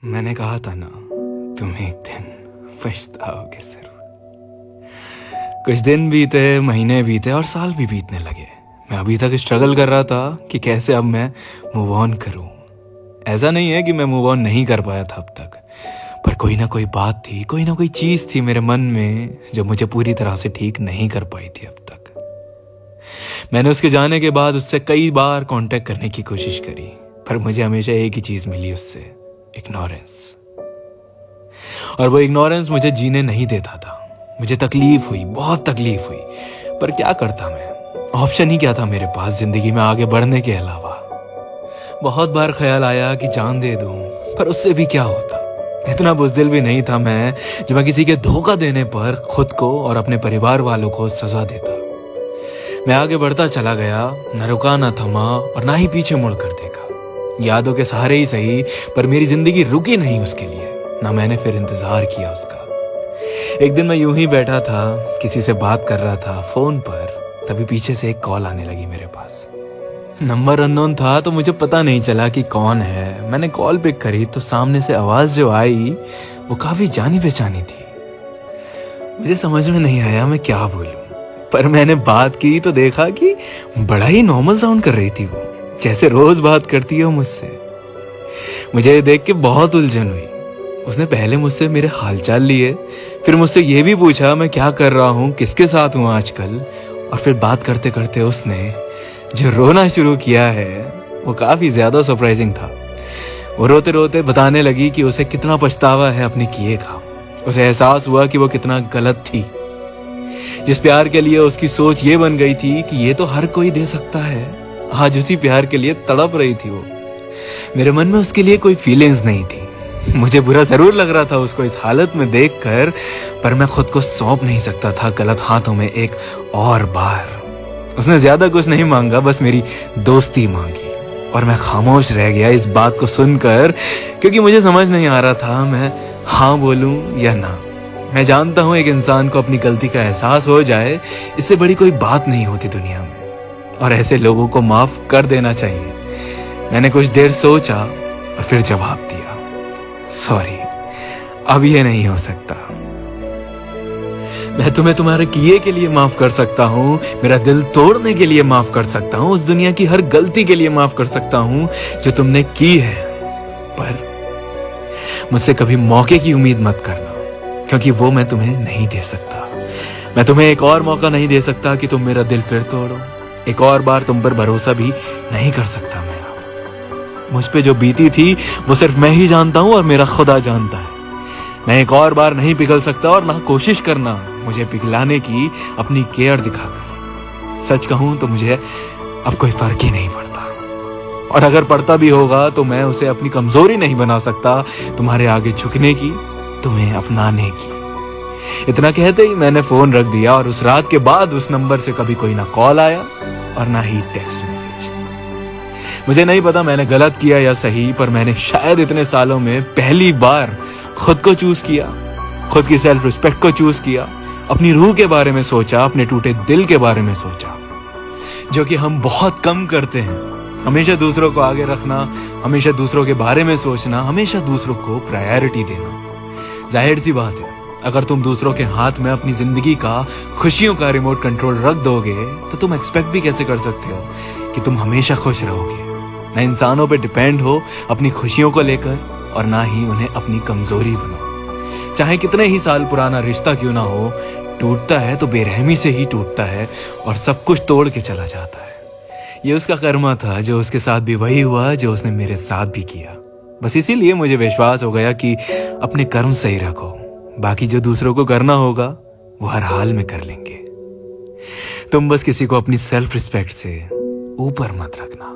मैंने कहा था ना, तुम एक दिन पछताओगे जरूर। कुछ दिन बीते, महीने बीते और साल भी बीतने लगे। मैं अभी तक स्ट्रगल कर रहा था कि कैसे अब मैं मूव ऑन करूं। ऐसा नहीं है कि मैं मूव ऑन नहीं कर पाया था अब तक, पर कोई ना कोई बात थी, कोई ना कोई चीज थी मेरे मन में जो मुझे पूरी तरह से ठीक नहीं कर पाई थी अब तक। मैंने उसके जाने के बाद उससे कई बार कांटेक्ट करने की कोशिश करी, पर मुझे हमेशा एक ही चीज मिली उससे, इग्नोरेंस। और वो इग्नोरेंस मुझे जीने नहीं देता था। मुझे तकलीफ हुई, बहुत तकलीफ हुई, पर क्या करता मैं? ऑप्शन ही क्या था मेरे पास जिंदगी में आगे बढ़ने के अलावा? बहुत बार ख्याल आया कि जान दे दूं, पर उससे भी क्या होता? इतना बुज़दिल भी नहीं था मैं जो मैं किसी के धोखा देने पर खुद को और अपने परिवार वालों को सजा देता। मैं आगे बढ़ता चला गया, न रुका न थमा और ना ही पीछे मुड़ कर देखा। यादों के सहारे ही सही, पर मेरी जिंदगी रुकी नहीं उसके लिए, ना मैंने फिर इंतजार किया उसका। एक दिन मैं यूं ही बैठा था, किसी से बात कर रहा था फोन पर, तभी पीछे से एक कॉल आने लगी मेरे पास। नंबर अननोन था तो मुझे पता नहीं चला कि कौन है। मैंने कॉल पिक करी तो सामने से आवाज जो आई वो काफी जानी पहचानी थी। मुझे समझ में नहीं आया मैं क्या बोलूं, पर मैंने बात की तो देखा कि बड़ा ही नॉर्मल साउंड कर रही थी वो, जैसे रोज बात करती हो मुझसे। मुझे ये देख के बहुत उलझन हुई। उसने पहले मुझसे मेरे हालचाल लिए, फिर मुझसे ये भी पूछा मैं क्या कर रहा हूँ, किसके साथ हूँ आजकल, और फिर बात करते करते उसने जो रोना शुरू किया है वो काफी ज्यादा सरप्राइजिंग था। वो रोते रोते बताने लगी कि उसे कितना पछतावा है अपने किए का। उसे एहसास हुआ कि वो कितना गलत थी। जिस प्यार के लिए उसकी सोच ये बन गई थी कि ये तो हर कोई दे सकता है, आज उसी प्यार के लिए तड़प रही थी वो। मेरे मन में उसके लिए कोई फीलिंग्स नहीं थी। मुझे बुरा जरूर लग रहा था उसको इस हालत में देखकर, पर मैं खुद को सौंप नहीं सकता था गलत हाथों में एक और बार। उसने ज्यादा कुछ नहीं मांगा, बस मेरी दोस्ती मांगी, और मैं खामोश रह गया इस बात को सुनकर, क्योंकि मुझे समझ नहीं आ रहा था मैं हाँ बोलूं या ना। मैं जानता हूं एक इंसान को अपनी गलती का एहसास हो जाए, इससे बड़ी कोई बात नहीं होती दुनिया में, और ऐसे लोगों को माफ कर देना चाहिए। मैंने कुछ देर सोचा और फिर जवाब दिया, सॉरी, अब ये नहीं हो सकता। मैं तुम्हें तुम्हारे किए के लिए माफ कर सकता हूँ, मेरा दिल तोड़ने के लिए माफ कर सकता हूँ, उस दुनिया की हर गलती के लिए माफ कर सकता हूँ जो तुमने की है, पर मुझसे कभी मौके की उम्मीद मत करना, क्योंकि वो मैं तुम्हें नहीं दे सकता। मैं तुम्हें एक और मौका नहीं दे सकता कि तुम मेरा दिल फिर तोड़ो। एक और बार तुम पर भरोसा भी नहीं कर सकता मैं। मुझ पे जो बीती थी वो सिर्फ मैं ही जानता हूँ और मेरा खुदा जानता है। मैं एक और बार नहीं पिघल सकता, और ना कोशिश करना मुझे पिघलाने की अपनी केयर दिखाकर। सच कहूं तो मुझे अब कोई फर्क ही नहीं पड़ता, और अगर पड़ता भी होगा तो मैं उसे अपनी कमजोरी नहीं बना सकता तुम्हारे आगे झुकने की, तुम्हें अपनाने की। इतना कहते ही मैंने फोन रख दिया, और उस रात के बाद उस नंबर से कभी कोई ना कॉल आया और ना ही टेक्स्ट मैसेज। मुझे नहीं पता मैंने गलत किया या सही, पर मैंने शायद इतने सालों में पहली बार खुद को चूज किया, खुद की सेल्फ रिस्पेक्ट को चूज किया, अपनी रूह के बारे में सोचा, अपने टूटे दिल के बारे में सोचा, जो कि हम बहुत कम करते हैं। हमेशा दूसरों को आगे रखना, हमेशा दूसरों के बारे में सोचना, हमेशा दूसरों को प्रायोरिटी देना। जाहिर सी बात है, अगर तुम दूसरों के हाथ में अपनी जिंदगी का, खुशियों का रिमोट कंट्रोल रख दोगे तो तुम एक्सपेक्ट भी कैसे कर सकते हो कि तुम हमेशा खुश रहोगे। ना इंसानों पे डिपेंड हो अपनी खुशियों को लेकर, और ना ही उन्हें अपनी कमजोरी बनाओ। चाहे कितने ही साल पुराना रिश्ता क्यों ना हो, टूटता है तो बेरहमी से ही टूटता है, और सब कुछ तोड़ के चला जाता है। ये उसका कर्मा था, जो उसके साथ भी वही हुआ जो उसने मेरे साथ भी किया। बस इसीलिए मुझे विश्वास हो गया कि अपने कर्म सही रखो, बाकी जो दूसरों को करना होगा वो हर हाल में कर लेंगे। तुम बस किसी को अपनी सेल्फ रिस्पेक्ट से ऊपर मत रखना।